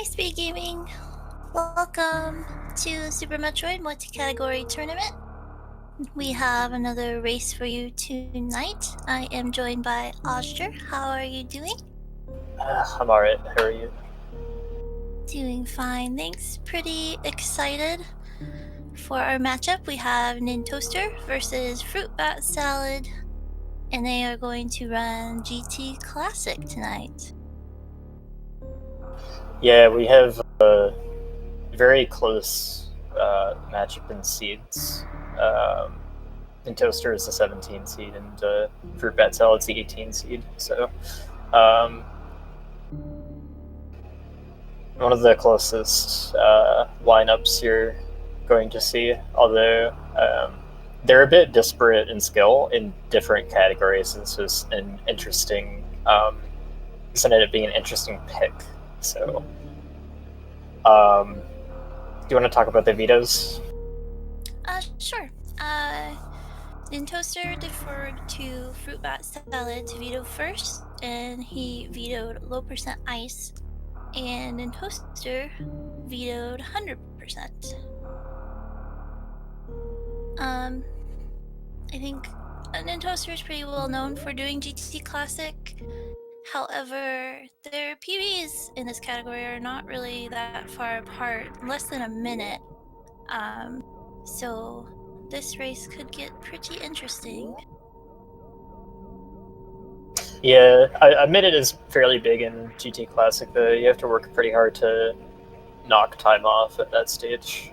Hi, SpeedGaming! Welcome to Super Metroid multi-category tournament. We have another race for you tonight. I am joined by Oster. How are you doing? I'm alright. How are you? Doing fine, thanks. Pretty excited for our matchup. We have Nintoaster versus fruitbatsalad, and they are going to run GT Classic tonight. Yeah, we have a very close matchup in seeds. And Toaster is the 17 seed, and Fruit Bat Salad's the 18 seed. So, um, one of the closest lineups you're going to see. Although they're a bit disparate in skill in different categories. This was an interesting. This ended up being an interesting pick. So. Do you want to talk about the vetoes? Sure. Nintoaster deferred to fruitbatsalad to veto first, and he vetoed low percent ice, and Nintoaster vetoed 100%. I think Nintoaster is pretty well known for doing GT Classic. However, their PBs in this category are not really that far apart, less than a minute. So this race could get pretty interesting. Yeah, I admit it is fairly big in GT Classic, though. You have to work pretty hard to knock time off at that stage.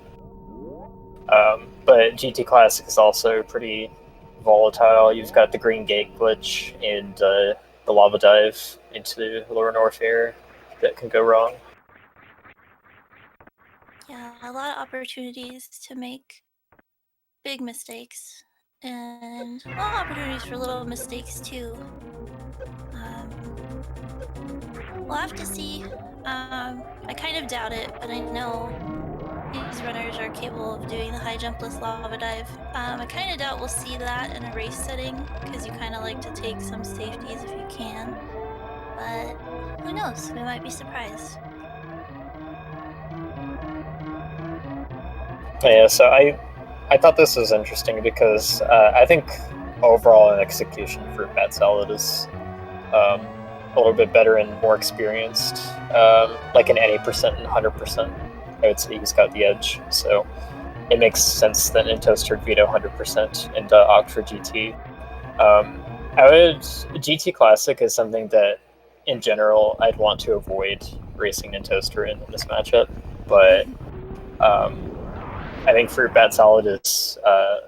But GT Classic is also pretty volatile. You've got the green gate glitch and the lava dive into lower north air that can go wrong. Yeah, a lot of opportunities to make big mistakes, and a lot of opportunities for little mistakes too. We'll have to see. I kind of doubt it, but I know these runners are capable of doing the high jumpless lava dive. I kind of doubt we'll see that in a race setting, because you kind of like to take some safeties if you can. But who knows? We might be surprised. Yeah, so I thought this was interesting because I think overall in execution, Fruit Bat Salad is a little bit better and more experienced. Like in any percent and 100%, I would say he's got the edge. So it makes sense that in Toaster veto 100% and opt for GT. I would GT Classic is something that in general I'd want to avoid racing in Toaster in this matchup, but I think Fruit Bat Salad is a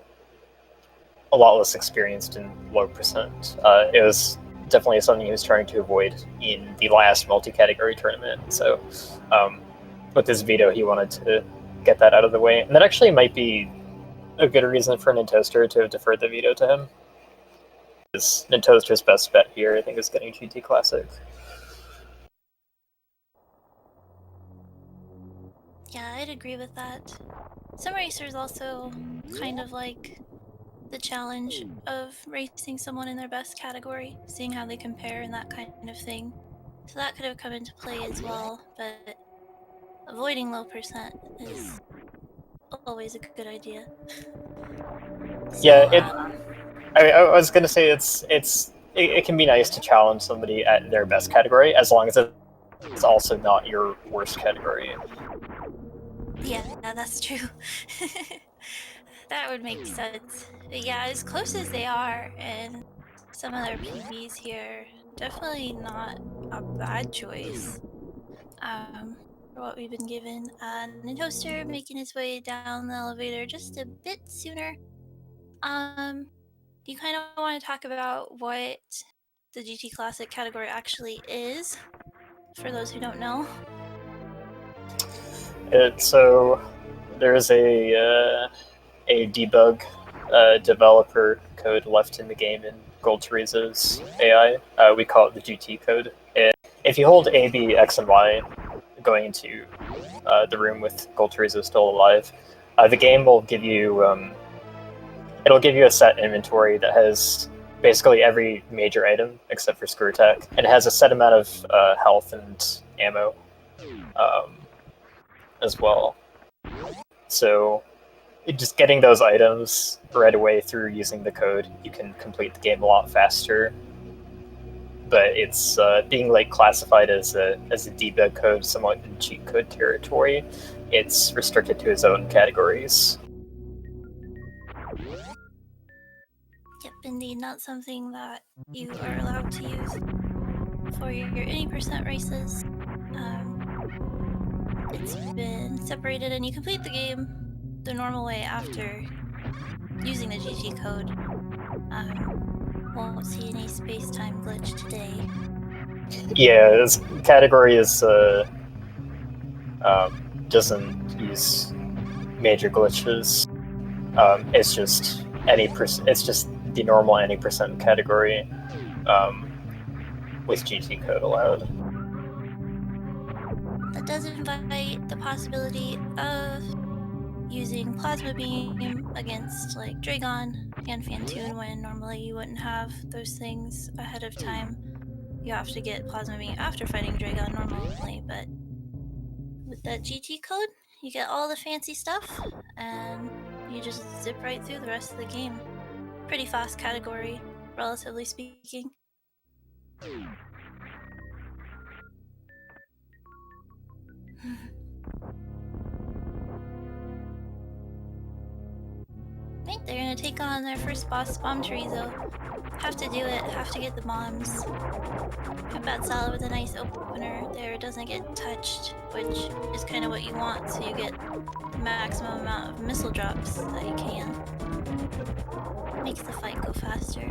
lot less experienced in low percent. It was definitely something he was trying to avoid in the last multi-category tournament. So with this veto, he wanted to get that out of the way. And that actually might be a good reason for Nintoaster to have deferred the veto to him. Nintoaster's best bet here, I think, is getting GT Classic. Yeah, I'd agree with that. Some racers also kind of like the challenge of racing someone in their best category, seeing how they compare and that kind of thing. So that could have come into play as well, but avoiding low percent is always a good idea. Yeah, So, I was gonna say it can be nice to challenge somebody at their best category as long as it's also not your worst category. yeah, that's true. That would make sense. But yeah, as close as they are, and some of their PBs here, definitely not a bad choice. For what we've been given. Nintoaster making his way down the elevator just a bit sooner. Do you kind of want to talk about what the GT Classic category actually is, for those who don't know? So there's a debug developer code left in the game in Gold Teresa's AI. We call it the GT code. And if you hold A, B, X, and Y going into the room with Gold Teresa still alive, the game will give you it'll give you a set inventory that has basically every major item except for Screw Attack, and it has a set amount of health and ammo. um, as well. So just getting those items right away through using the code, you can complete the game a lot faster. But it's being like classified as a debug code, somewhat in cheat code territory. It's restricted to its own categories. Yep, indeed, not something that you are allowed to use for your any percent races. It's been separated, and you complete the game the normal way after using the GG code. Won't see any space-time glitch today. Yeah, this category is doesn't use major glitches. It's just it's just the normal any percent category with GT code allowed. That does invite the possibility of using Plasma Beam against like Dragon and Fantoon when normally you wouldn't have those things ahead of time. You have to get Plasma Beam after fighting Dragon normally, but with that GT code, you get all the fancy stuff and you just zip right through the rest of the game. Pretty fast category, relatively speaking. Right, they're gonna take on their first boss, Bomb Chorizo. Have to do it, have to get the bombs. Fruitbatsalad with a nice opener there, doesn't get touched, which is kind of what you want, so you get the maximum amount of missile drops that you can. Makes the fight go faster.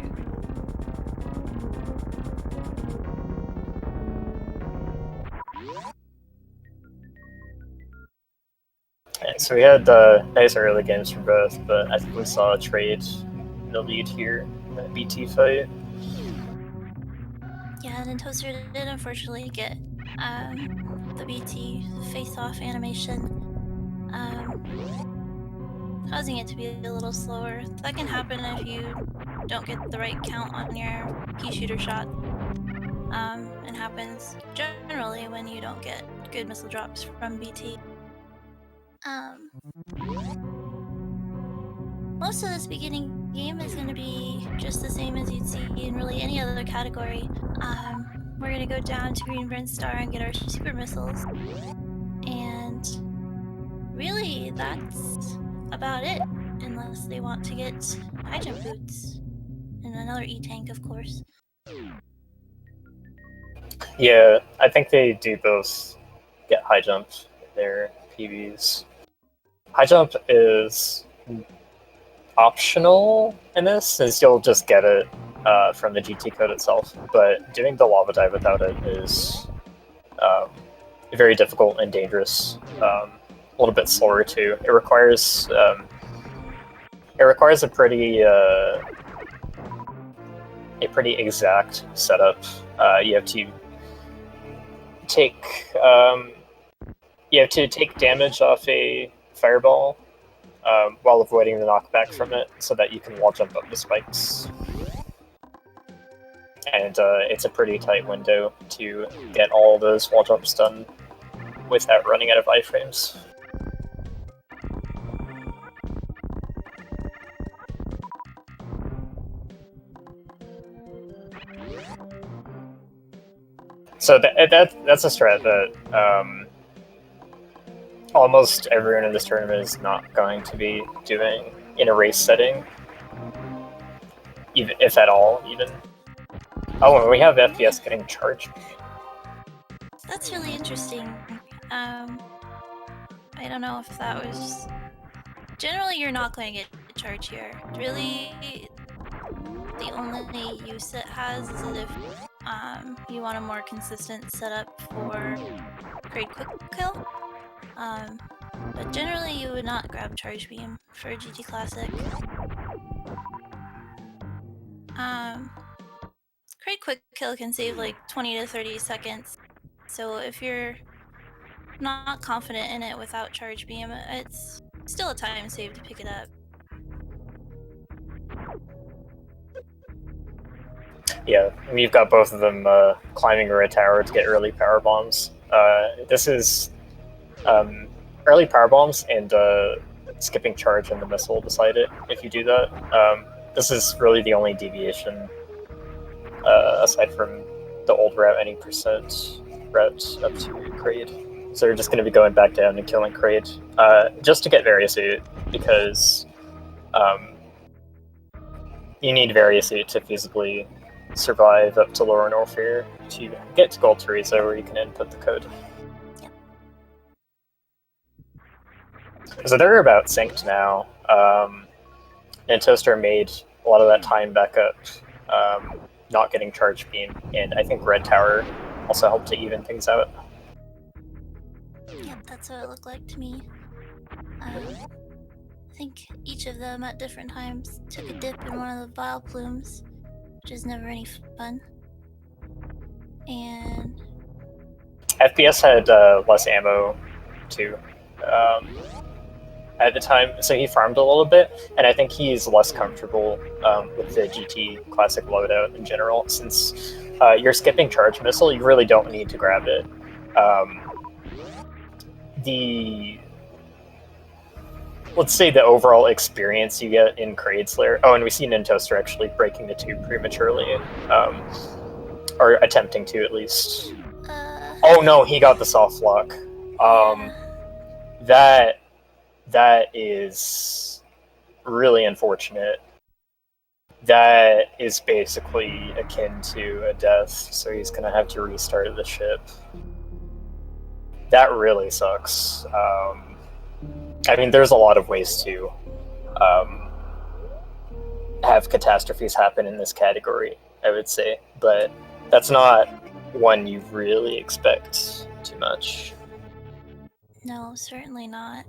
So we had nice early games from both, but I think we saw a trade in the lead here in that BT fight. Yeah, Nintoaster did unfortunately get the BT face-off animation, causing it to be a little slower. That can happen if you don't get the right count on your pea shooter shot. And happens generally when you don't get good missile drops from BT. Most of this beginning game is going to be just the same as you'd see in really any other category. We're going to go down to Green Brent Star and get our super missiles. And really, that's about it, unless they want to get high jump boots. And another E-tank, of course. Yeah, I think they do both get high jump in their PBs. High jump is optional in this, since you'll just get it from the GT code itself. But doing the lava dive without it is very difficult and dangerous. A little bit slower too. It requires a pretty exact setup. You have to take damage off a fireball while avoiding the knockback from it, so that you can wall jump up the spikes. And it's a pretty tight window to get all those wall jumps done without running out of iframes. So that's a strat that almost everyone in this tournament is not going to be doing in a race setting, even if at all. Even and we have FPS getting charged. That's really interesting. I don't know if that was... Generally, you're not going to get a charge here. Really, the only use it has is if you want a more consistent setup for great quick kill. But generally, you would not grab Charge Beam for GT Classic. Great quick kill can save like 20 to 30 seconds. So if you're not confident in it without Charge Beam, it's still a time save to pick it up. Yeah, and you've got both of them climbing over a tower to get early power bombs. This is early power bombs and skipping charge and the missile beside it. If you do that, this is really the only deviation aside from the old route, any percent route up to Kraid. So you're just going to be going back down and killing Kraid just to get various loot, because you need various loot to feasibly survive up to Lower Norfair to get to Gold Teresa, where you can input the code. Yep. So they're about synced now. Nintoaster made a lot of that time back up, not getting charge beam, and I think Red Tower also helped to even things out. Yep, that's what it looked like to me. I think each of them at different times took a dip in one of the vile plumes, which is never any fun. And FPS had less ammo too at the time, so he farmed a little bit, and I think he's less comfortable with the GT Classic loadout in general, since you're skipping charge missile, you really don't need to grab it. Let's say the overall experience you get in Kraid Slayer. Oh, and we see Nintoaster actually breaking the tube prematurely, or attempting to at least. Oh no, he got the soft lock. That is really unfortunate. That is basically akin to a death, so he's gonna have to restart the ship. That really sucks. I mean, there's a lot of ways to have catastrophes happen in this category, I would say, but that's not one you really expect too much. no, certainly not.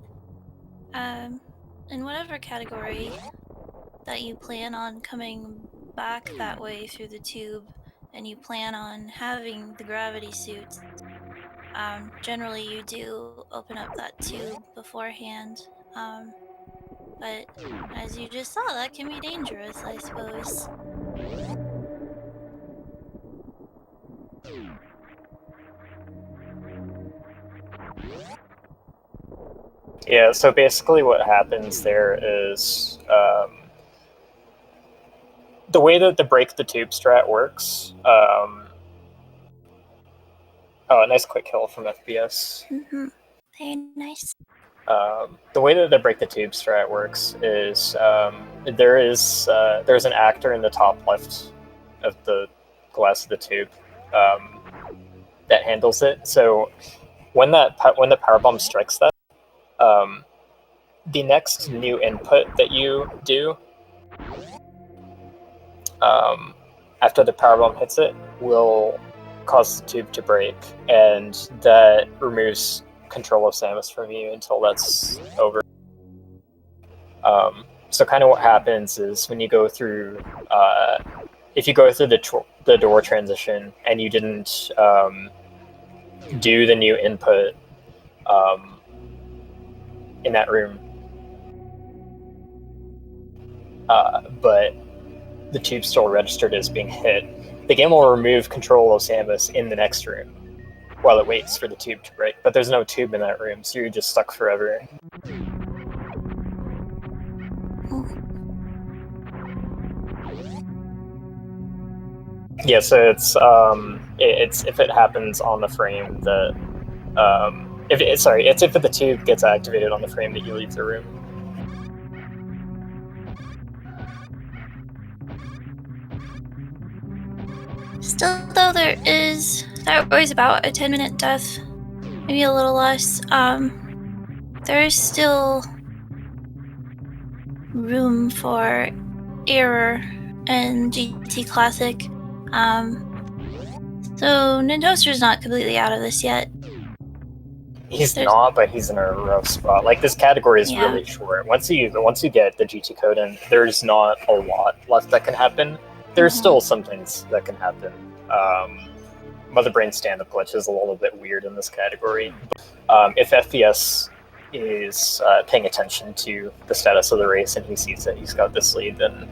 In whatever category that you plan on coming back that way through the tube, and you plan on having the gravity suits, generally you do open up that tube beforehand. But as you just saw, that can be dangerous, I suppose. Yeah, so basically what happens there is the way that the break the tube strat works. Oh, a nice quick kill from FPS. Mm-hmm. Very nice. The way that the break the tube strat works is there's an actor in the top left of the glass of the tube that handles it. So when the powerbomb strikes that, the next new input that you do after the powerbomb hits it will cause the tube to break, and that removes control of Samus from you until that's over. So kind of what happens is when you go through, if you go through the door transition and you didn't do the new input in that room, but the tube still registered as being hit, the game will remove control of Samus in the next room while it waits for the tube to break. But there's no tube in that room, so you're just stuck forever. Yeah, so it's if it happens on the frame that it's if the tube gets activated on the frame that you leave the room. Still, though, that was about a 10-minute death, maybe a little less. There is still room for error in GT Classic. So Nintoaster's not completely out of this yet. He's not, but he's in a rough spot. Like, this category is really short. Once you get the GT code in, there's not a lot left that can happen. There's still some things that can happen. Mother Brain stand-up glitch is a little bit weird in this category. If FPS is paying attention to the status of the race and he sees that he's got this lead, then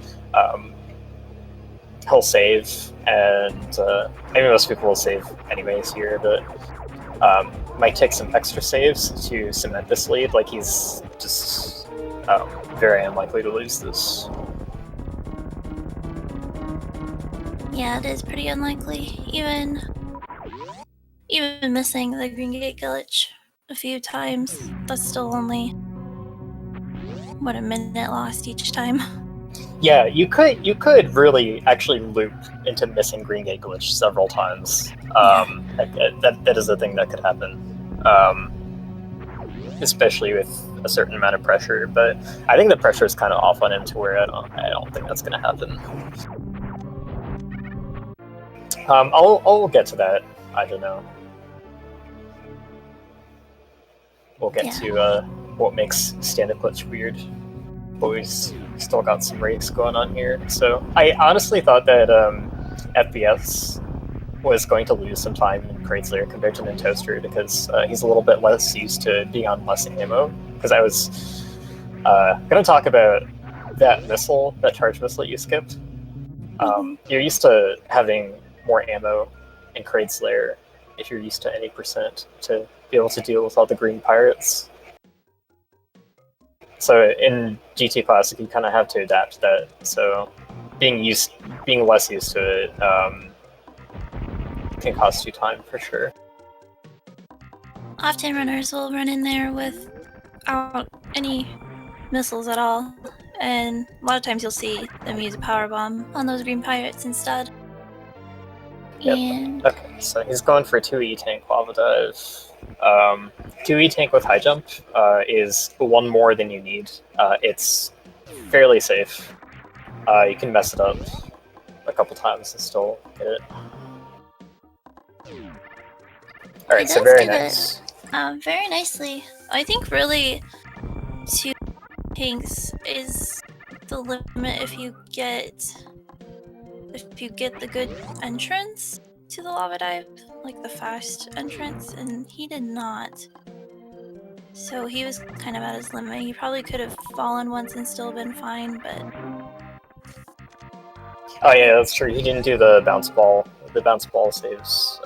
he'll save, and I mean, most people will save anyways here, but might take some extra saves to cement this lead. Like, he's just very unlikely to lose this. Yeah, it is pretty unlikely. Even missing the Green Gate glitch a few times, that's still only what, a minute lost each time. Yeah, you could really actually loop into missing Green Gate glitch several times. That is a thing that could happen, especially with a certain amount of pressure. But I think the pressure is kind of off on him to where I don't think that's going to happen. I'll get to that. I don't know. We'll get to what makes stand-up glitch weird. But we've still got some race going on here. So I honestly thought that FPS was going to lose some time in Crate's Lair compared to Nintoaster because he's a little bit less used to being on less ammo. Because I was going to talk about that missile, that charge missile you skipped. You're used to having more ammo in Crate's Lair if you're used to any percent to be able to deal with all the green pirates. So in GT Classic, you kind of have to adapt to that. So being less used to it can cost you time for sure. Often runners will run in there without any missiles at all, and a lot of times you'll see them use a power bomb on those green pirates instead. Yep. And okay, so he's going for 2E tank lava dive. 2E tank with high jump is one more than you need. It's fairly safe. You can mess it up a couple times and still get it. Alright, so very nice. Very nicely. I think really 2 tanks is the limit if you get the good entrance to the lava dive, like the fast entrance, and he did not. So he was kind of at his limit. He probably could have fallen once and still been fine, but... Oh yeah, that's true. He didn't do the bounce ball saves.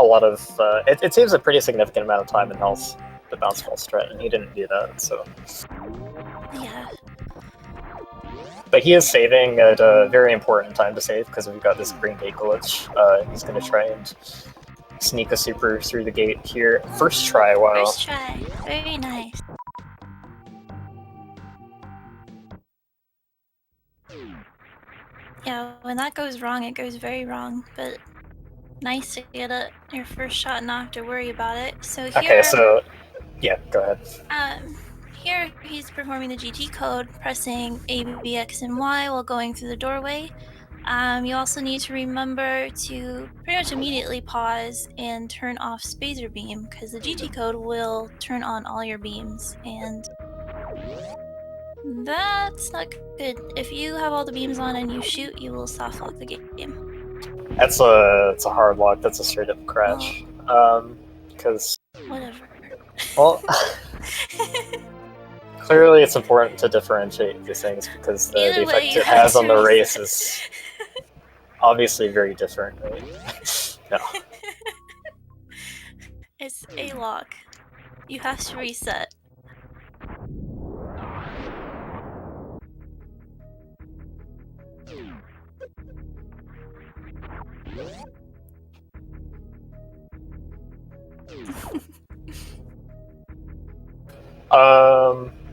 A lot of it saves a pretty significant amount of time and health, the bounce ball strat, and he didn't do that. So yeah. But he is saving at a very important time to save because we've got this Green Gate glitch. He's going to try and sneak a super through the gate here. First try, wow. First try. Very nice. Yeah, when that goes wrong, it goes very wrong, but nice to get your first shot and not have to worry about it. So here... Okay, so... Yeah, go ahead. Here he's performing the GT code, pressing A, B, X, and Y while going through the doorway. You also need to remember to pretty much immediately pause and turn off Spacer Beam, because the GT code will turn on all your beams, and that's not good. If you have all the beams on and you shoot, you will soft lock the game. It's a hard lock. That's a straight up crash. Because... Whatever. Well... Clearly, it's important to differentiate these things because the effect it has on the race is obviously very different, right? No. It's a lock. You have to reset.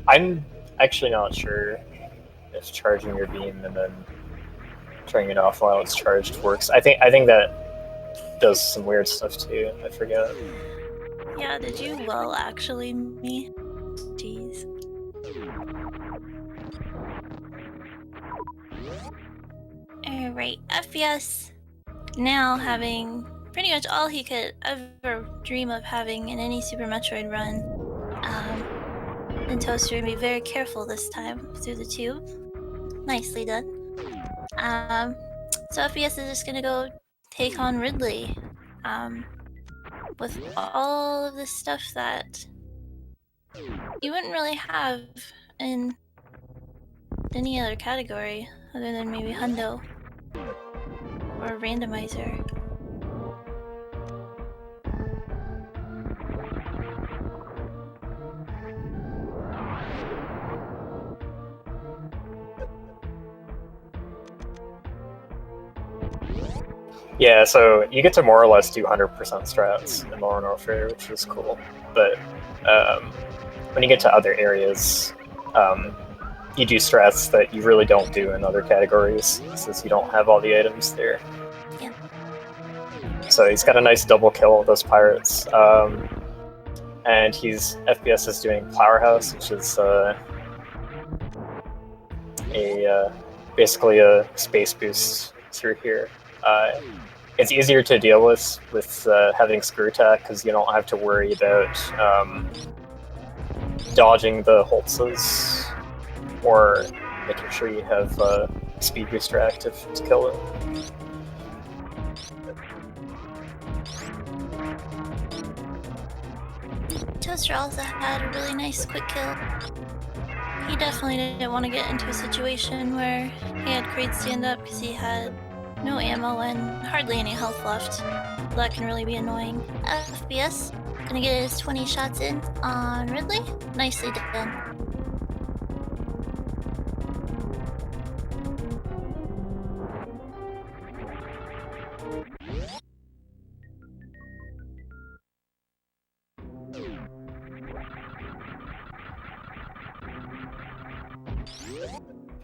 I'm actually not sure if charging your beam and then turning it off while it's charged works. I think that does some weird stuff too. I forget. Yeah, did you well actually me? Jeez. Alright, FPS now having pretty much all he could ever dream of having in any Super Metroid run. Nintoaster be very careful this time through the tube. Nicely done. So FPS is just gonna go take on Ridley. With all of the stuff that you wouldn't really have in any other category other than maybe Hundo or Randomizer. Yeah, so you get to more or less do 100% strats in Modern Warfare, which is cool. But when you get to other areas, you do strats that you really don't do in other categories, since you don't have all the items there. Yeah. So he's got a nice double kill with those pirates. And he's FPS is doing Powerhouse, which is basically a space boost through here. It's easier to deal with having screw attack because you don't have to worry about dodging the holtzes or making sure you have speed booster active to kill it. Toaster also had a really nice quick kill. He definitely didn't want to get into a situation where he had crates stand up because he had no ammo and hardly any health left. That can really be annoying. FBS, gonna get his 20 shots in on Ridley. Nicely done.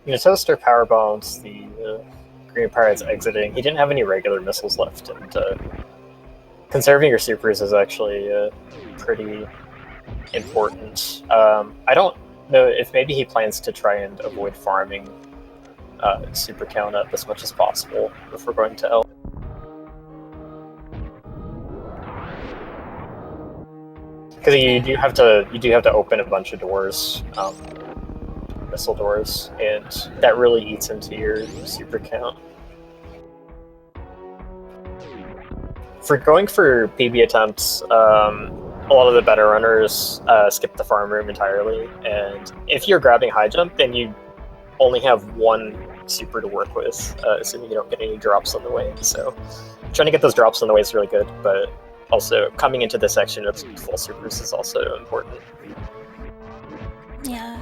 Nintoaster power bombs the Green Pirates exiting. He didn't have any regular missiles left, and conserving your supers is actually pretty important. I don't know if maybe he plans to try and avoid farming super count up as much as possible if we're going to L. Because you do have to open a bunch of doors, missile doors, and that really eats into your super count. For going for PB attempts, a lot of the better runners skip the farm room entirely, and if you're grabbing high jump, then you only have one super to work with, assuming you don't get any drops on the way. So trying to get those drops on the way is really good, but also coming into this section of full supers is also important. Yeah,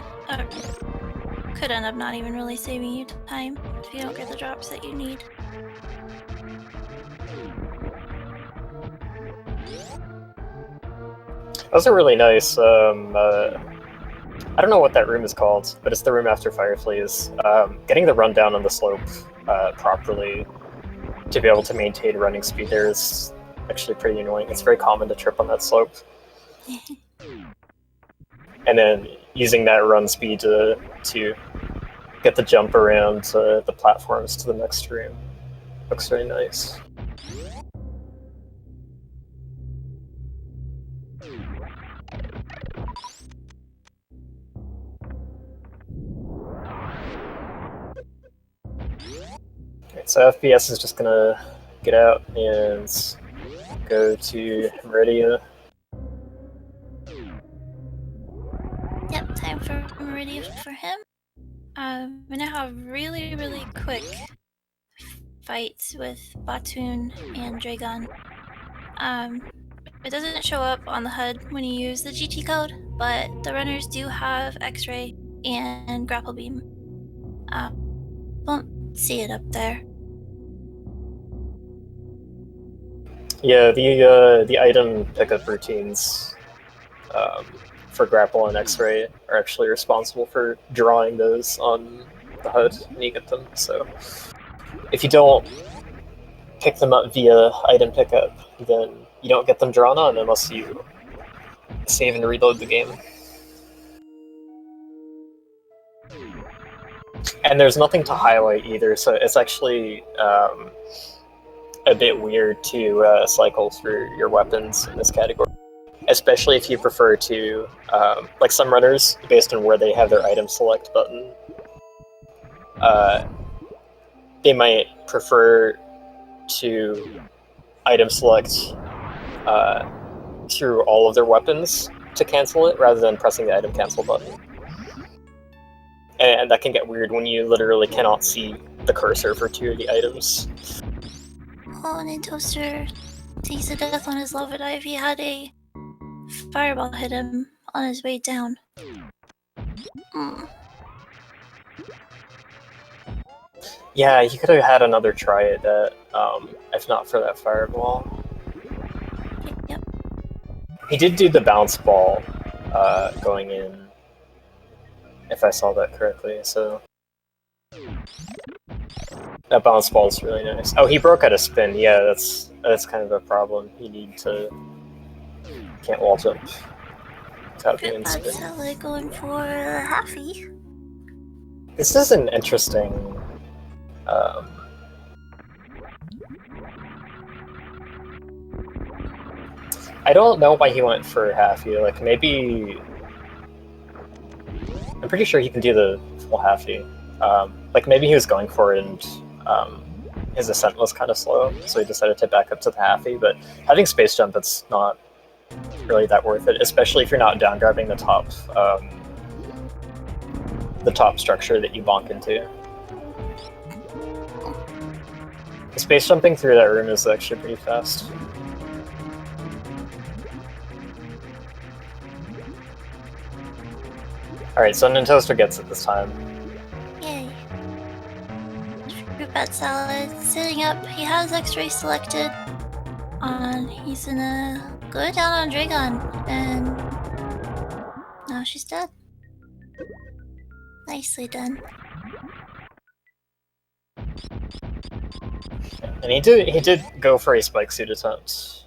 could end up not even really saving you time if you don't get the drops that you need. Those are really nice. I don't know what that room is called, but it's the room after Fireflies. Getting the rundown on the slope properly to be able to maintain running speed there is actually pretty annoying. It's very common to trip on that slope. And then using that run speed to get the jump around the platforms to the next room looks very nice. Right, so FPS is just gonna get out and go to Meridia. Yep, time for Meridia for him. We now have really, really quick fights with Batoon and Dragon. It doesn't show up on the HUD when you use the GT code, but the runners do have X-ray and grapple beam. Won't see it up there. Yeah, the item pickup routines for grapple and X-ray are actually responsible for drawing those on the HUD when you get them. So if you don't pick them up via item pickup, then you don't get them drawn on unless you save and reload the game. And there's nothing to highlight either, so it's actually a bit weird to cycle through your weapons in this category. Especially if you prefer to, like some runners, based on where they have their item select button, they might prefer to item select through all of their weapons to cancel it, rather than pressing the item cancel button. And that can get weird when you literally cannot see the cursor for two of the items. Oh, Nintoaster takes a death on his lava dive. He had a fireball hit him on his way down. Yeah, he could have had another try at that, if not for that fireball. Yep. He did do the bounce ball going in, if I saw that correctly, so... That bounce ball is really nice. Oh, he broke out a spin. Yeah, that's kind of a problem. You need to... Can't wall jump without being in spin. Fruitbatsalad going for halfie. This is an interesting... I don't know why he went for halfie. Like, maybe... I'm pretty sure he can do the full halfie. Like, maybe he was going for it and his ascent was kind of slow, so he decided to back up to the halfie, but having space jump, it's not really that worth it, especially if you're not down grabbing the top structure that you bonk into. Space jumping through that room is actually pretty fast. Alright, so Nintoaster gets it this time. Yay. Fruitbatsalad sitting up. He has X-ray selected. He's gonna go down on Dragon, and now she's dead. Nicely done. And he did go for a spike suit attempt.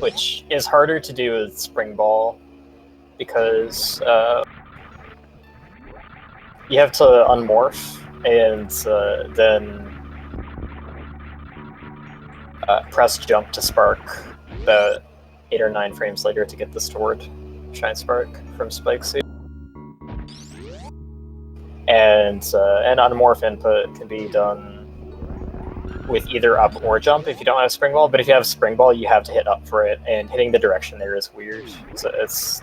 Which is harder to do with Spring Ball, because you have to unmorph, and then press jump to spark about 8 or 9 frames later to get the stored Shine Spark from Spike Suit. And an unmorph input can be done with either up or jump if you don't have Spring Ball, but if you have Spring Ball, you have to hit up for it, and hitting the direction there is weird. So it's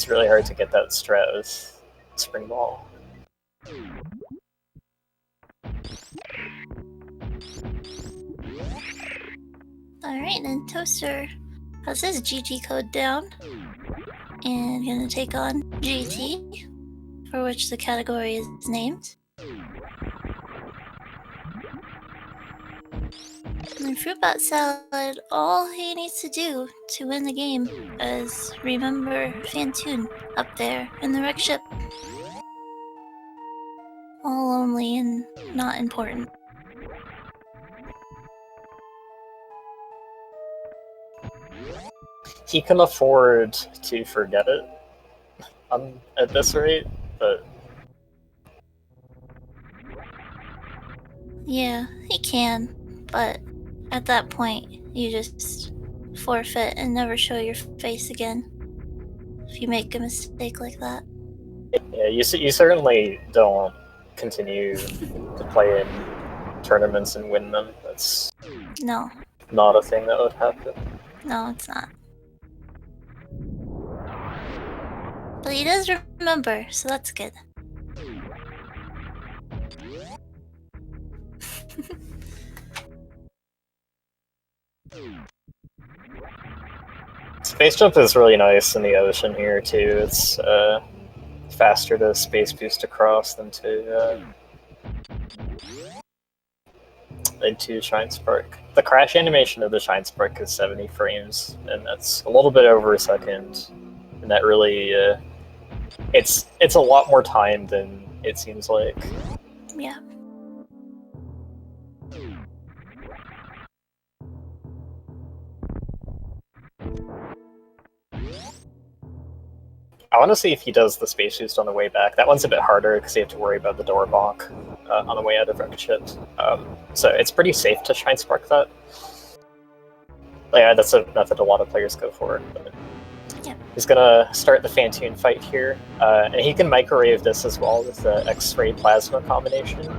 really hard to get that strat with Spring Ball. Alright, then Toaster has his GG code down, and gonna take on GT, for which the category is named. And then Fruitbatsalad, all he needs to do to win the game is remember Fantoon up there in the wreck ship. All lonely and not important. He can afford to forget it at this rate, but... Yeah, he can, but at that point, you just forfeit and never show your face again if you make a mistake like that. Yeah, you certainly don't continue to play in tournaments and win them. That's No. not a thing that would happen. No, it's not. But he does remember, so that's good. Space jump is really nice in the ocean here too. It's faster to space boost across than to Shine Spark. The crash animation of the Shine Spark is 70 frames, and that's a little bit over a second. And that really, it's a lot more time than it seems like. Yeah. I want to see if he does the space boost on the way back. That one's a bit harder because you have to worry about the door bonk on the way out of Rocket Ship. So it's pretty safe to Shine Spark that. Yeah, that's a method a lot of players go for. But yeah. He's gonna start the Fantoon fight here, and he can microwave this as well with the X-ray plasma combination.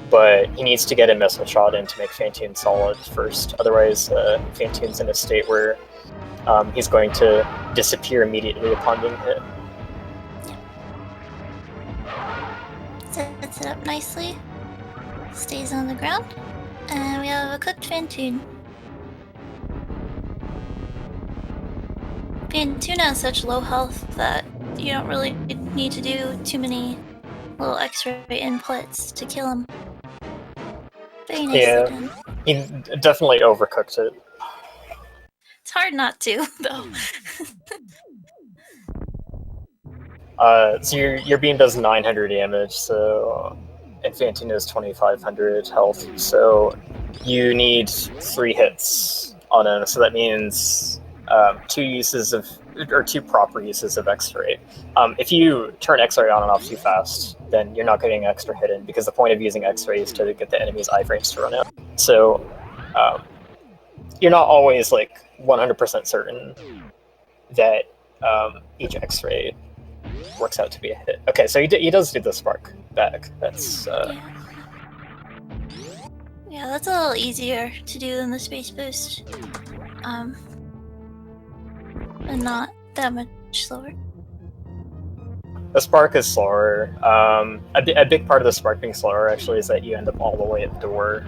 But he needs to get a missile shot in to make Fantoon solid first. Otherwise, Fantoon's in a state where he's going to disappear immediately upon being hit. Sets it up nicely. Stays on the ground. And we have a cooked Fantoon. Fantoon has such low health that you don't really need to do too many little extra inputs to kill him. Very nicely done. He definitely overcooked it. It's hard not to, though. So your beam does 900 damage, so Infantino is 2500 health. So you need 3 hits on him. So that means 2 proper uses of X-ray. If you turn X-ray on and off too fast, then you're not getting extra hit in, because the point of using X-ray is to get the enemy's iframes to run out. So you're not always like 100% certain that each X-ray works out to be a hit. Okay, so he does do the spark back. That's yeah, that's a little easier to do than the space boost. And not that much slower. The spark is slower. A big part of the spark being slower actually is that you end up all the way at the door.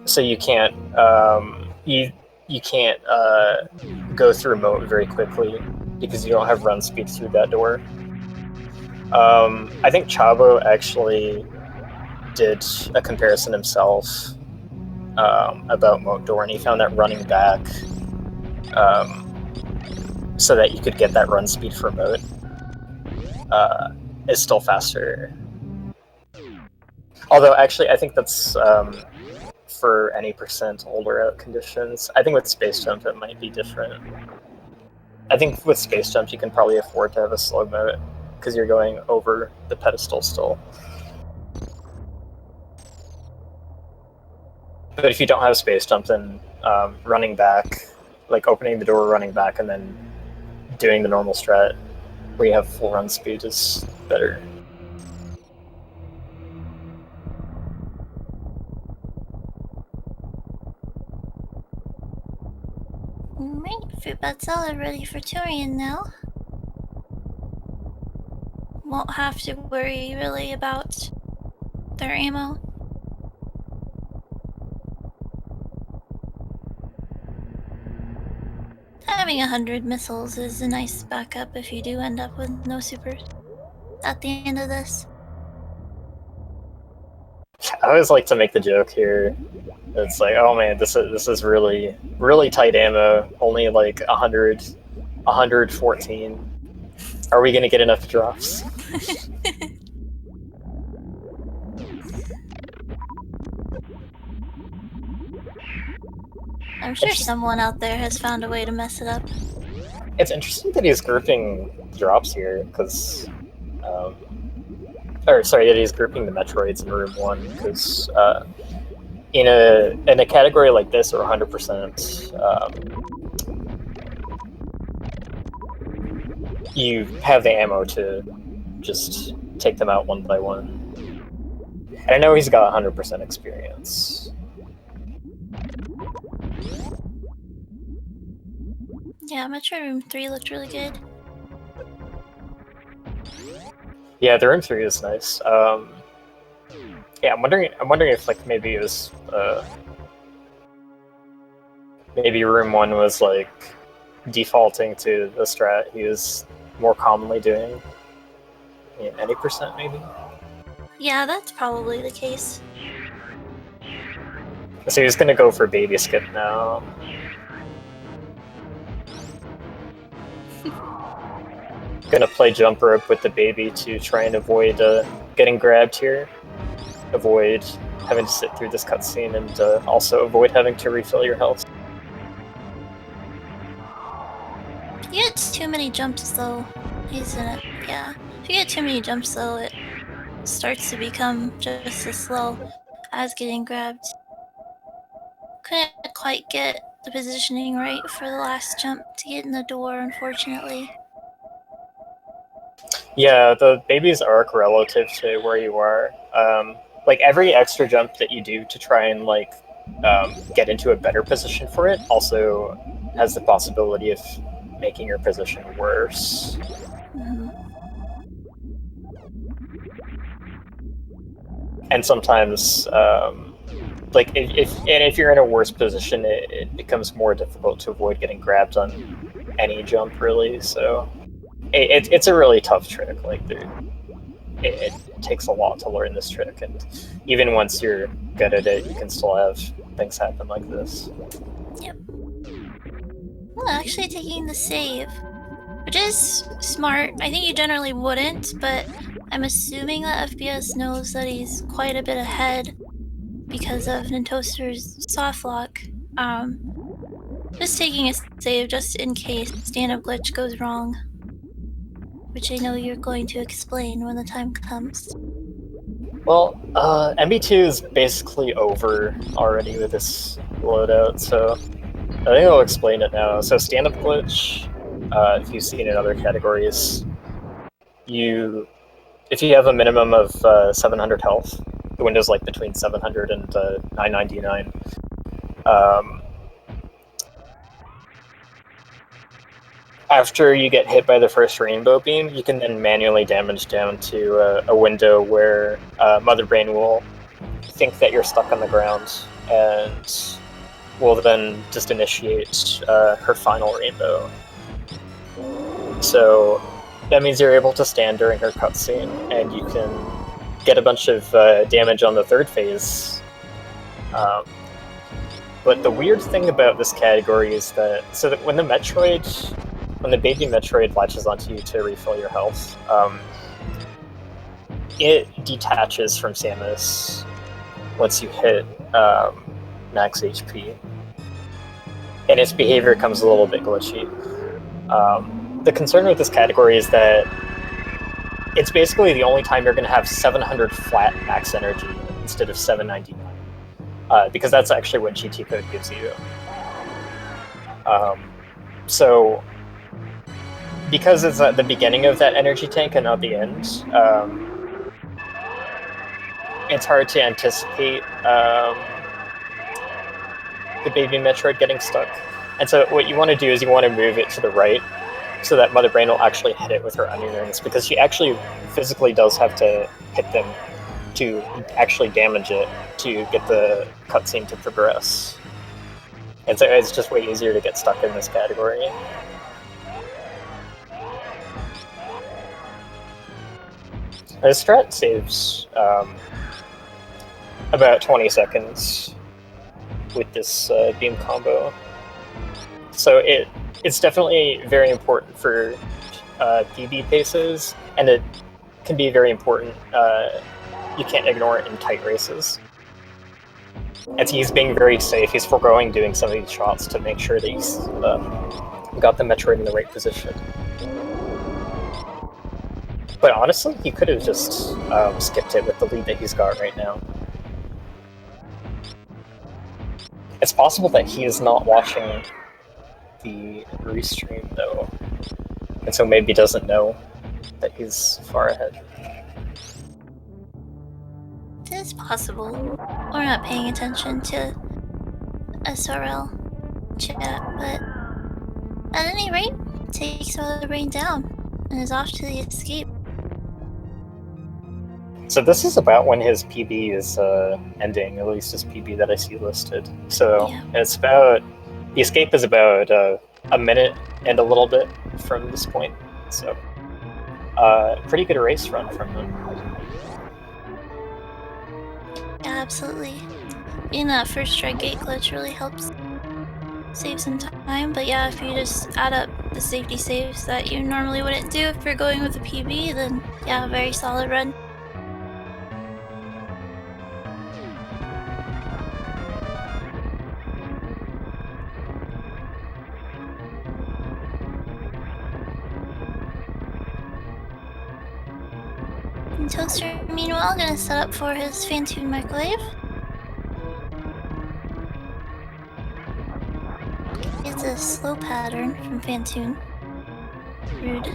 So you can't you can't go through moat very quickly because you don't have run speed through that door. I think Chabo actually did a comparison himself about moat door, and he found that running back so that you could get that run speed for moat is still faster. Although actually I think that's for any percent older out conditions. I think with Space Jump it might be different. I think with Space Jump you can probably afford to have a slow moat because you're going over the pedestal still. But if you don't have Space Jump, then running back, like opening the door, running back, and then doing the normal strat where you have full run speed is better. Alright, fruitbatsalad ready for Turian now. Won't have to worry really about their ammo. Having 100 missiles is a nice backup if you do end up with no supers at the end of this. I always like to make the joke here. It's like, oh man, this is really tight ammo. Only like 114. Are we gonna get enough drops? I'm sure someone out there has found a way to mess it up. It's interesting that he's grouping drops here, because that he's grouping the Metroids in room 1, because in a category like this, or 100%, you have the ammo to just take them out one by one. And I know he's got 100% experience. Yeah, Metroid Room 3 looked really good. Yeah, the room 3 is nice. Yeah, I'm wondering if like maybe it was maybe room 1 was like defaulting to the strat he was more commonly doing. Yeah, any percent maybe. Yeah, that's probably the case. So he's gonna go for baby skip now. Gonna play jump rope with the baby to try and avoid getting grabbed here. Avoid having to sit through this cutscene, and also avoid having to refill your health. If you get too many jumps though, he's in it. Yeah. If you get too many jumps though, it starts to become just as slow as getting grabbed. Couldn't quite get the positioning right for the last jump to get in the door, unfortunately. Yeah, the baby's arc relative to where you are. Like every extra jump that you do to try and like get into a better position for it also has the possibility of making your position worse. Mm-hmm. And sometimes, like if you're in a worse position, it becomes more difficult to avoid getting grabbed on any jump, really. So it's a really tough trick. Like it takes a lot to learn this trick, and even once you're good at it, you can still have things happen like this. Yep. Well, actually taking the save, which is smart. I think you generally wouldn't, but I'm assuming that FBS knows that he's quite a bit ahead because of Nintoaster's soft lock. Just taking a save just in case stand-up glitch goes wrong, which I know you're going to explain when the time comes. Well, MB2 is basically over already with this loadout, so I think I'll explain it now. So stand-up glitch, if you've seen in other categories, if you have a minimum of 700 health, the window's like between 700 and 999. After you get hit by the first rainbow beam, you can then manually damage down to a window where Mother Brain will think that you're stuck on the ground and will then just initiate her final rainbow. So that means you're able to stand during her cutscene, and you can get a bunch of damage on the third phase. But the weird thing about this category is that when the baby Metroid latches onto you to refill your health, it detaches from Samus once you hit max HP, and its behavior becomes a little bit glitchy. The concern with this category is that it's basically the only time you're going to have 700 flat max energy instead of 799, because that's actually what GT code gives you. So because it's at the beginning of that energy tank and not the end, it's hard to anticipate the baby Metroid getting stuck. And so what you want to do is you want to move it to the right so that Mother Brain will actually hit it with her onion rings, because she actually physically does have to hit them to actually damage it to get the cutscene to progress. And so it's just way easier to get stuck in this category. The strat saves about 20 seconds with this beam combo. So it's definitely very important for PB paces, and it can be very important. You can't ignore it in tight races. And so he's being very safe. He's foregoing doing some of these shots to make sure that he's got the Metroid in the right position. But honestly, he could have just skipped it with the lead that he's got right now. It's possible that he is not watching the restream, though, and so maybe doesn't know that he's far ahead. It is possible. Or not paying attention to SRL chat, but at any rate, takes Mother Brain down and is off to the escape. So this is about when his PB is ending, at least his PB that I see listed. So yeah. It's about, the escape is about a minute and a little bit from this point. So pretty good race run from him. Yeah, absolutely. Being that first strike gate glitch really helps save some time, but yeah, if you just add up the safety saves that you normally wouldn't do if you're going with a PB, then yeah, very solid run. Toaster, meanwhile, gonna set up for his Fantoon microwave. It's a slow pattern from Fantoon. Rude.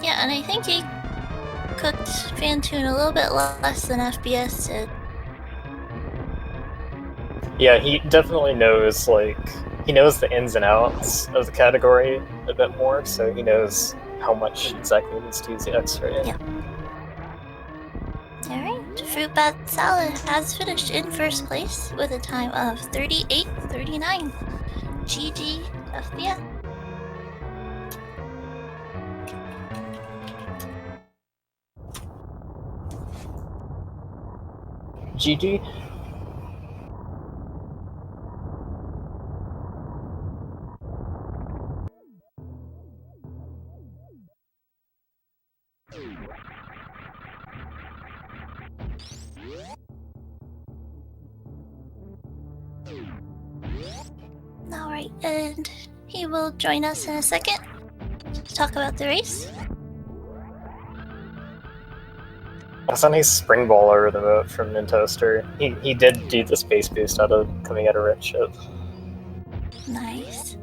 Yeah, and I think he cooked Fantoon a little bit less than FBS did. Yeah, he definitely knows, he knows the ins and outs of the category a bit more, so he knows how much exactly he needs to use the X-ray. Yeah. Alright, fruitbatsalad has finished in first place with a time of 38:39. GG, FBS. GG. Alright, and he will join us in a second to talk about the race. That's a nice spring baller remote from Nintoaster. He did do the space boost coming out of Redshift. Nice.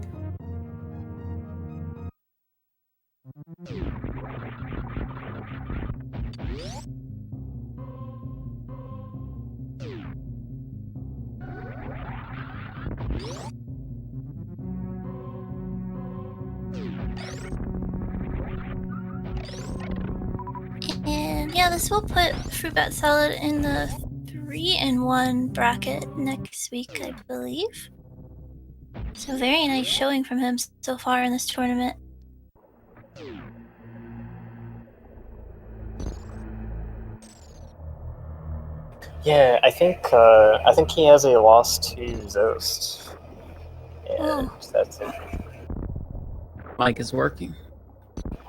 And yeah, this will put fruitbatsalad in the 3-1 bracket next week, I believe. So very nice showing from him so far in this tournament. Yeah, I think he has a loss to Zost. And that's it. Mic is working.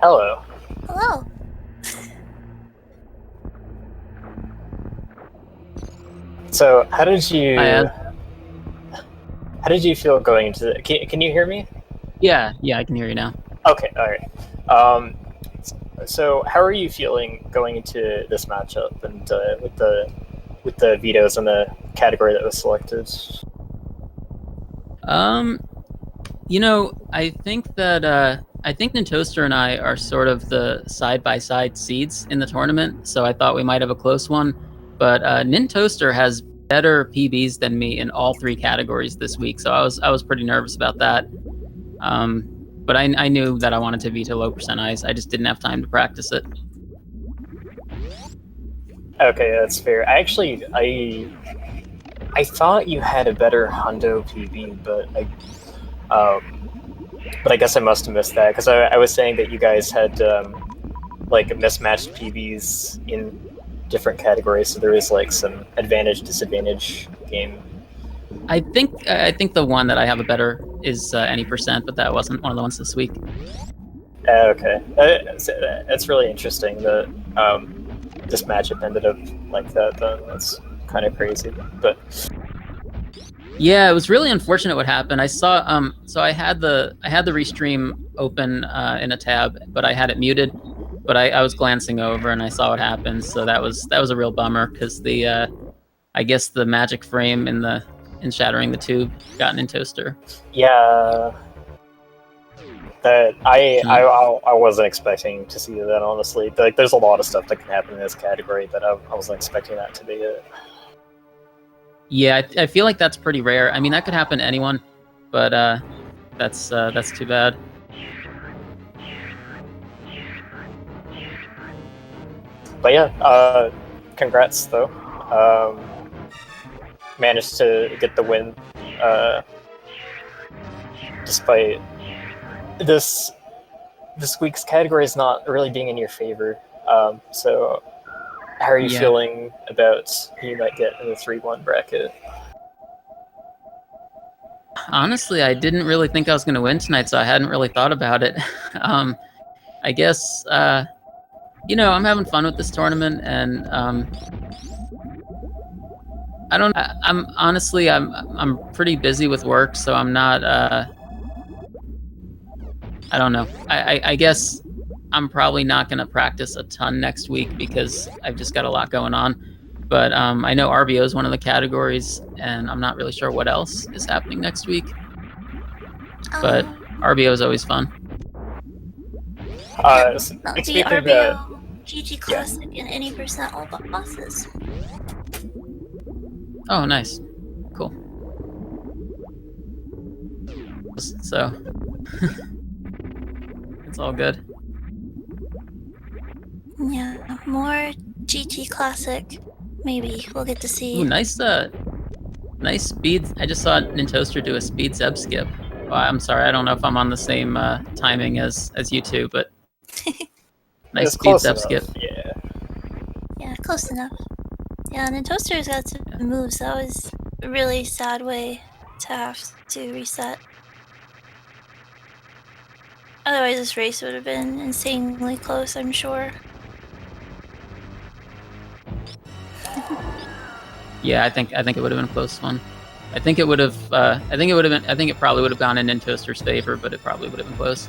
Hello. Hello. So, how did you feel going into the... Can you hear me? Yeah, I can hear you now. Okay, all right. So, how are you feeling going into this matchup and with the vetoes and the category that was selected? You know, I think that Nintoaster and I are sort of the side-by-side seeds in the tournament, so I thought we might have a close one. But Nintoaster has better PBs than me in all three categories this week, so I was pretty nervous about that. But I knew that I wanted to veto low percent ice. I just didn't have time to practice it. Okay, that's fair. I thought you had a better Hundo PB, but I guess I must have missed that because I was saying that you guys had like mismatched PBs in different categories, so there is like some advantage disadvantage game. I think the one that I have a better is any percent, but that wasn't one of the ones this week. Okay, that's really interesting that this matchup ended up like that. That's kind of crazy, but yeah, it was really unfortunate what happened. I saw so I had the restream open in a tab, but I had it muted. But I was glancing over and I saw what happened, so that was a real bummer because the I guess the magic frame in shattering the tube got in Toaster. Yeah. That I wasn't expecting to see that, honestly. Like, there's a lot of stuff that can happen in this category, but I wasn't expecting that to be it. Yeah, I feel like that's pretty rare. I mean, that could happen to anyone, but that's too bad. But yeah, congrats though. Managed to get the win, despite this week's category is not really being in your favor. So how are you feeling about who you might get in the 3-1 bracket? Honestly, I didn't really think I was going to win tonight, so I hadn't really thought about it. I guess you know, I'm having fun with this tournament, and I don't. I'm honestly, I'm pretty busy with work, so I'm not. I don't know. I guess I'm probably not going to practice a ton next week because I've just got a lot going on. But I know RBO is one of the categories, and I'm not really sure what else is happening next week. But RBO is always fun. That'll be RBO, GG Classic, and any percent all bosses. Oh, nice. Cool. So, it's all good. Yeah, more GT Classic, maybe we'll get to see. Ooh, nice speed. I just saw Nintoaster do a speed zeb skip. Well, I'm sorry, I don't know if I'm on the same timing as you two, but nice It's speed close zeb enough. skip. Yeah. Yeah, close enough. Yeah, and Nintoaster's got some moves. That was a really sad way to have to reset. Otherwise, this race would have been insanely close, I'm sure. Yeah, I think it would have been a close one. I think it would have. I think it probably would have gone in Nintoaster's favor, but it probably would have been close.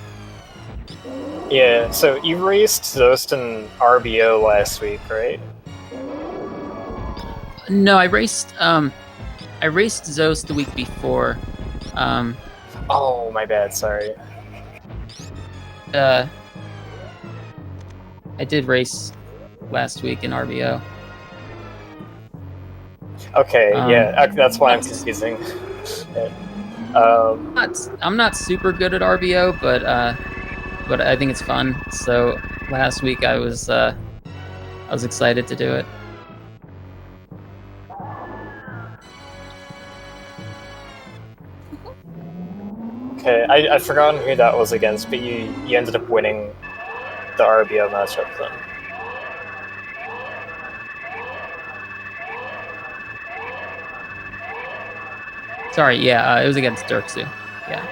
Yeah, so you raced Zost and RBO last week, right? No, I raced Zost the week before. Oh, my bad. Sorry. I did race last week in RBO. Okay, yeah, that's why I'm confusing. I'm not super good at RBO, but I think it's fun. So last week I was excited to do it. Okay, I've forgotten who that was against, but you ended up winning the RBO matchup then. Sorry, yeah, it was against Dirksu. Yeah.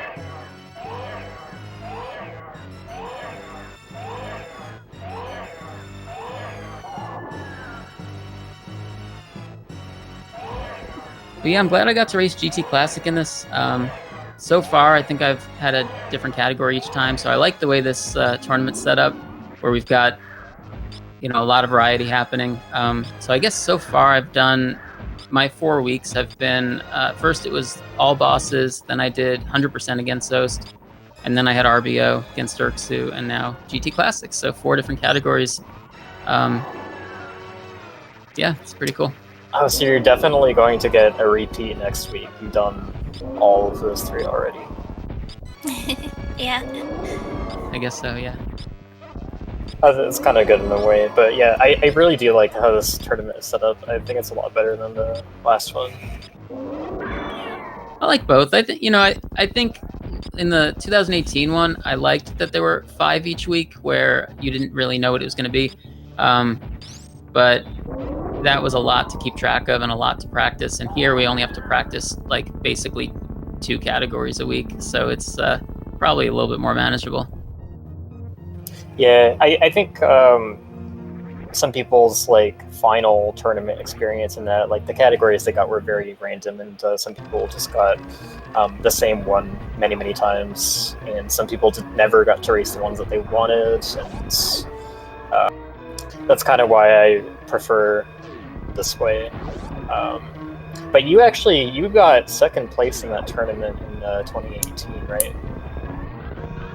But yeah, I'm glad I got to race GT Classic in this. So far, I think I've had a different category each time, so I like the way this tournament's set up, where we've got a lot of variety happening. So I guess so far I've done my 4 weeks have been first it was all bosses, then I did 100% against Zost, and then I had RBO against Dirksu, and now GT Classics. So 4 different categories. Yeah, it's pretty cool. Oh, so you're definitely going to get a repeat next week. You've done all of those 3 already. Yeah. I guess so, yeah. It's kind of good in a way, but yeah, I really do like how this tournament is set up. I think it's a lot better than the last one. I like both. I think I think in the 2018 one, I liked that there were 5 each week where you didn't really know what it was going to be, but that was a lot to keep track of and a lot to practice. And here we only have to practice like basically 2 categories a week, so it's probably a little bit more manageable. Yeah, I think some people's like final tournament experience in that, like the categories they got were very random, and some people just got the same one many times, and some people never got to race the ones that they wanted, and that's kind of why I prefer this way. But you got 2nd place in that tournament in 2018, right?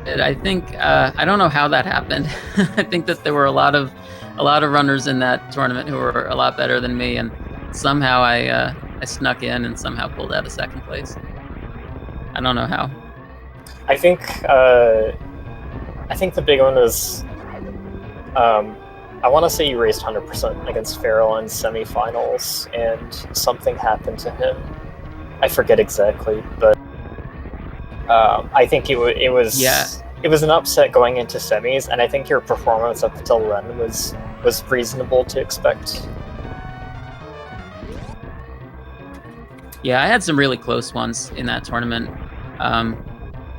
I think I don't know how that happened. I think that there were a lot of runners in that tournament who were a lot better than me, and somehow I snuck in and somehow pulled out a 2nd place. I don't know how. I think the big one is I want to say you raced 100% against Farrell in semifinals, and something happened to him. I forget exactly, but I think it was an upset going into semis, and I think your performance up until then was reasonable to expect. Yeah, I had some really close ones in that tournament. I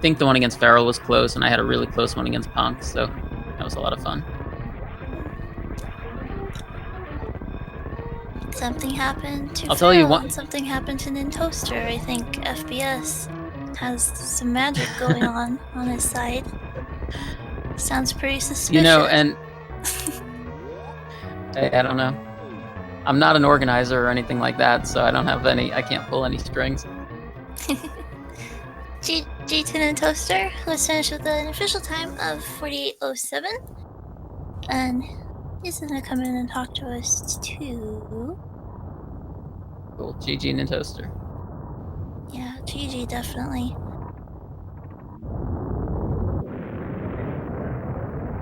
think the one against Farrell was close, and I had a really close one against Punk, so that was a lot of fun. Something happened to I'll tell you what. Something happened to Nintoaster. I think FBS has some magic going on his side. Sounds pretty suspicious. And I don't know. I'm not an organizer or anything like that, so I can't pull any strings. GT Nintoaster, let's finish with an official time of 48:07. And he's gonna come in and talk to us too. Cool. GG Nintoaster. Yeah, GG definitely.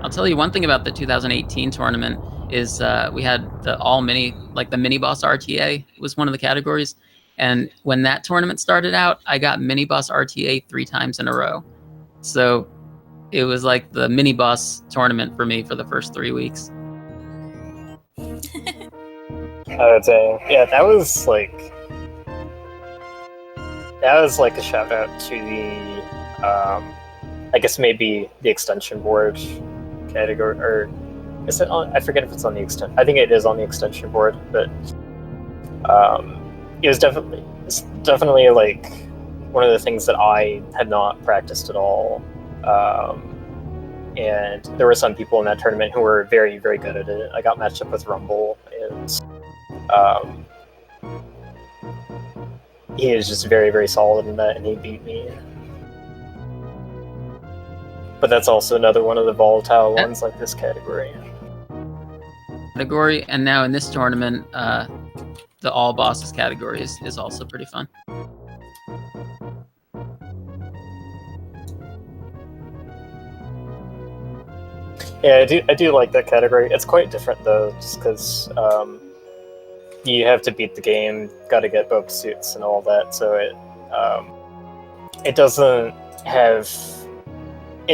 I'll tell you one thing about the 2018 tournament is we had the all mini, like the mini boss RTA was one of the categories. And when that tournament started out, I got mini boss RTA 3 times in a row. So it was like the mini boss tournament for me for the first 3 weeks. Oh dang. Yeah, that was like a shout out to the I guess maybe the extension board category, or is it on? I forget if it's on the extension. I think it is on the extension board, but it's definitely like one of the things that I had not practiced at all. And there were some people in that tournament who were very, very good at it. I got matched up with Rumble, and he is just very, very solid in that, and he beat me. But that's also another one of the volatile ones, like this category. And now in this tournament, the all bosses category is also pretty fun. Yeah, I do like that category. It's quite different though, just because you have to beat the game, got to get both suits and all that. So it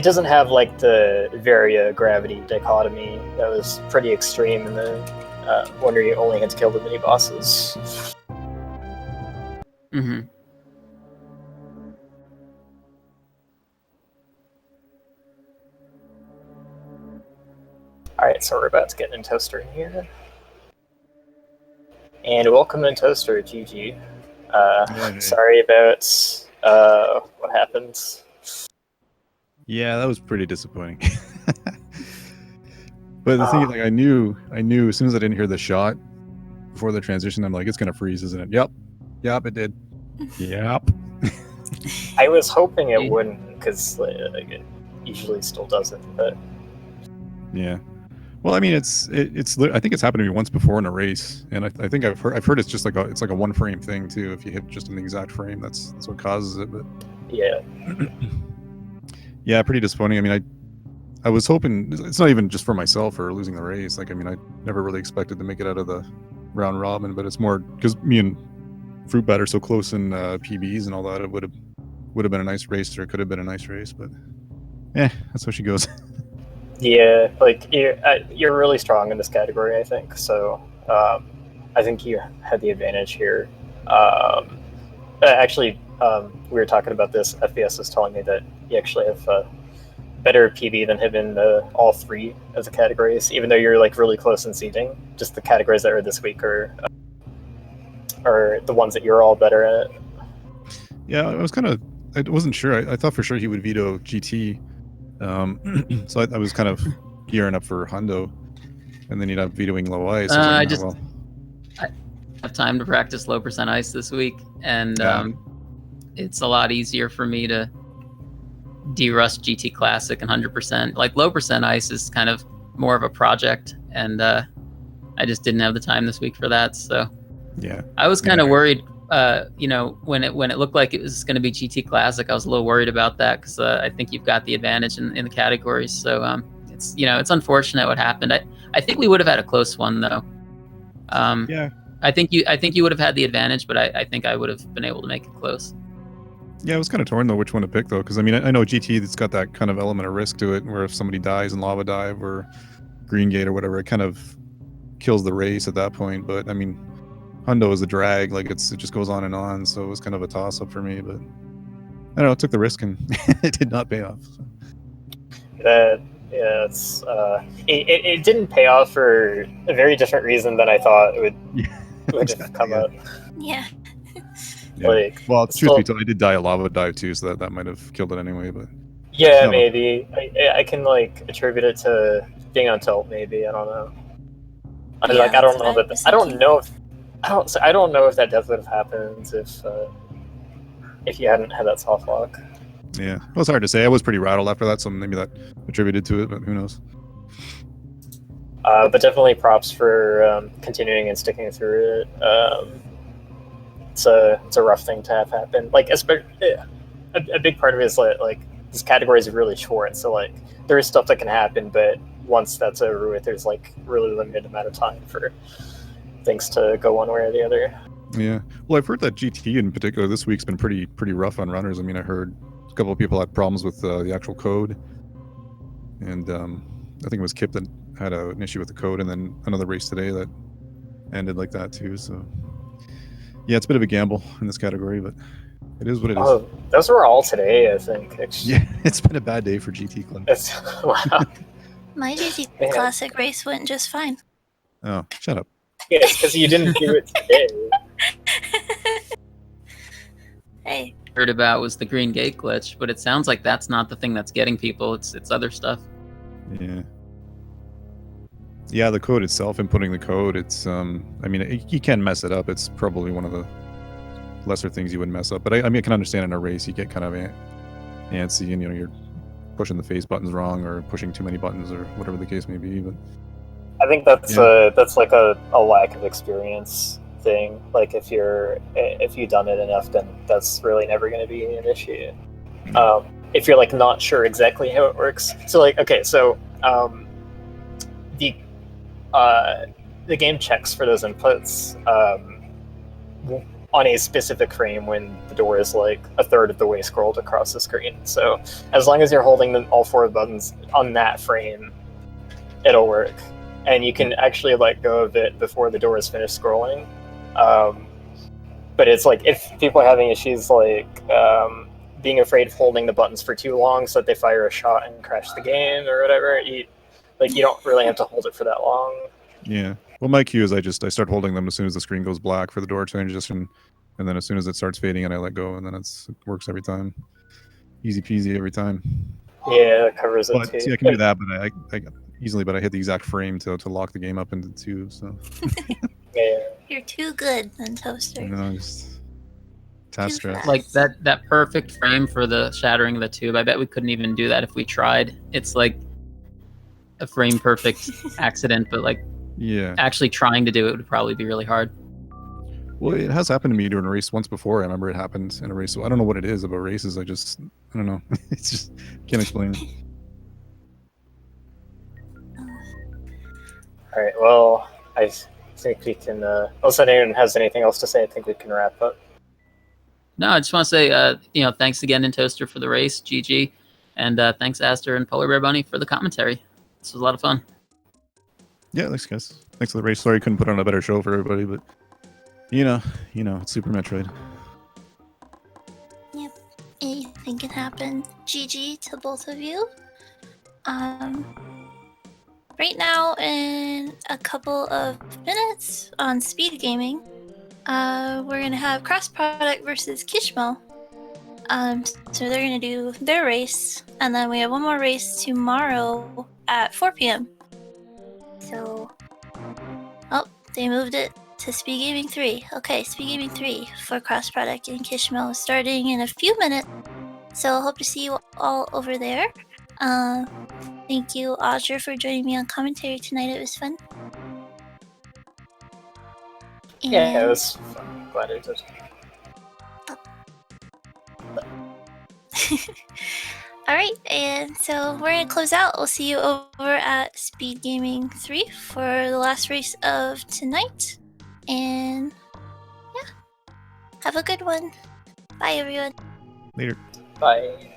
doesn't have like the Varia gravity dichotomy that was pretty extreme in the one where you only had to kill the mini bosses. Mm-hmm. Alright, so we're about to get Nintoaster in here. And welcome Nintoaster, GG. Sorry about what happened. Yeah, that was pretty disappointing. But the thing is, like, I knew as soon as I didn't hear the shot before the transition, I'm like, it's gonna freeze, isn't it? Yep, it did. Yep. I was hoping it wouldn't, because like, it usually still doesn't. But yeah, well, I mean, it's. I think it's happened to me once before in a race, and I think I've heard it's just like it's like a 1 frame thing too. If you hit just in the exact frame, that's what causes it. But yeah. Yeah, pretty disappointing. I mean, I was hoping, it's not even just for myself or losing the race. Like, I mean, I never really expected to make it out of the round robin, but it's more because me and Fruitbat are so close in PBs and all that. It would have been a nice race, or it could have been a nice race, but that's how she goes. Yeah, like you're really strong in this category, I think. So I think you had the advantage here. Actually, we were talking about this. FPS was telling me that you actually have better PB than him in all 3 of the categories, even though you're like really close in seeding. Just the categories that are this week are the ones that you're all better at. Yeah, I wasn't sure. I thought for sure he would veto GT. So I was kind of gearing up for Hundo, and then he'd have vetoing low ice. I have time to practice low percent ice this week, and it's a lot easier for me to de-rust GT Classic and 100%. Like low percent ice is kind of more of a project, and I just didn't have the time this week for that. So yeah, I was kind of worried. When it looked like it was going to be GT Classic, I was a little worried about that because I think you've got the advantage in the categories. So it's unfortunate what happened. I think we would have had a close one though. Yeah. I think you would have had the advantage, but I think I would have been able to make it close. Yeah, I was kind of torn though which one to pick though, because I mean I know GT, it's got that kind of element of risk to it, where if somebody dies in lava dive or green gate or whatever, it kind of kills the race at that point. But I mean, Hundo is a drag, like it just goes on and on, so it was kind of a toss up for me. But I don't know, it took the risk and it did not pay off. So. It didn't pay off for a very different reason than I thought it would have come up. Yeah. Yeah. Like, well, truth be told, I did die a lava dive too, so that might have killed it anyway. But yeah, maybe I can like attribute it to being on tilt. Maybe I don't know. I don't know that. I don't know if that death would have happened if you hadn't had that soft lock. Yeah, it was hard to say. I was pretty rattled after that, so maybe that attributed to it, but who knows. But definitely props for continuing and sticking through it. It's a rough thing to have happen. Like, a big part of it is like this category is really short, so like there is stuff that can happen, but once that's over with, there's like really limited amount of time for things to go one way or the other. Yeah. Well, I've heard that GT in particular this week's been pretty rough on runners. I mean, I heard a couple of people had problems with the actual code, and I think it was Kip that had an issue with the code, and then another race today that ended like that too. So yeah, it's a bit of a gamble in this category, but it is what it is. Oh, those were all today, I think. Yeah, it's been a bad day for GT Club. It's wow. My GT Man. Classic race went just fine. Oh, shut up. Yeah, it's because you didn't do it today. Hey, Heard about was the green gate glitch, but it sounds like that's not the thing that's getting people. It's other stuff. Yeah. Yeah, the code itself, inputting the code, it's I mean, you can mess it up. It's probably one of the lesser things you would mess up. But I mean, I can understand in a race you get kind of antsy, and you're pushing the face buttons wrong or pushing too many buttons or whatever the case may be. But I think that's like a lack of experience thing. Like if you've done it enough, then that's really never going to be an issue. If you're like not sure exactly how it works, so like okay, so the game checks for those inputs on a specific frame when the door is like a third of the way scrolled across the screen. So as long as you're holding all four buttons on that frame, it'll work. And you can actually let go of it before the door is finished scrolling. But it's like if people are having issues like being afraid of holding the buttons for too long so that they fire a shot and crash the game or whatever, you don't really have to hold it for that long. yeah. Well, my cue is I start holding them as soon as the screen goes black for the door transition, and then as soon as it starts fading in, I let go, and then it works every time. Easy peasy every time. Yeah, that covers it But too. see, I can do that, but I easily, but I hit the exact frame to lock the game up into two. So Yeah. you're too good, Nintoaster. you know, just task stress. fast. Like that perfect frame for the shattering of the tube. I bet we couldn't even do that if we tried. It's like a frame perfect accident, but like Yeah. actually trying to do it would probably be really hard. Well, it has happened to me during a race once before. I remember it happened in a race. So I don't know what it is about races. I don't know. It's just can't explain it. All right. Well, I think we can. Unless anyone has anything else to say, I think we can wrap up. No, I just want to say, thanks again, Nintoaster, for the race, GG, and thanks, Aster and Polar Bear Bunny, for the commentary. This was a lot of fun. Yeah, thanks, guys. Thanks for the race. Sorry I couldn't put on a better show for everybody, but you know, it's Super Metroid. Yep, anything can happen. GG to both of you. Right now, in a couple of minutes on SpeedGaming, we're gonna have Cross Product versus Kishmo. So they're gonna do their race, and then we have one more race tomorrow at 4 p.m. So, oh, they moved it to SpeedGaming 3. Okay, SpeedGaming 3 for Cross Product and Kishmo starting in a few minutes. So I hope to see you all over there. Thank you, Audra, for joining me on commentary tonight. It was fun. Yeah, it was fun. Glad I did. Alright, and so we're gonna close out. We'll see you over at SpeedGaming 3 for the last race of tonight. And yeah, have a good one. Bye, everyone. Later. Bye.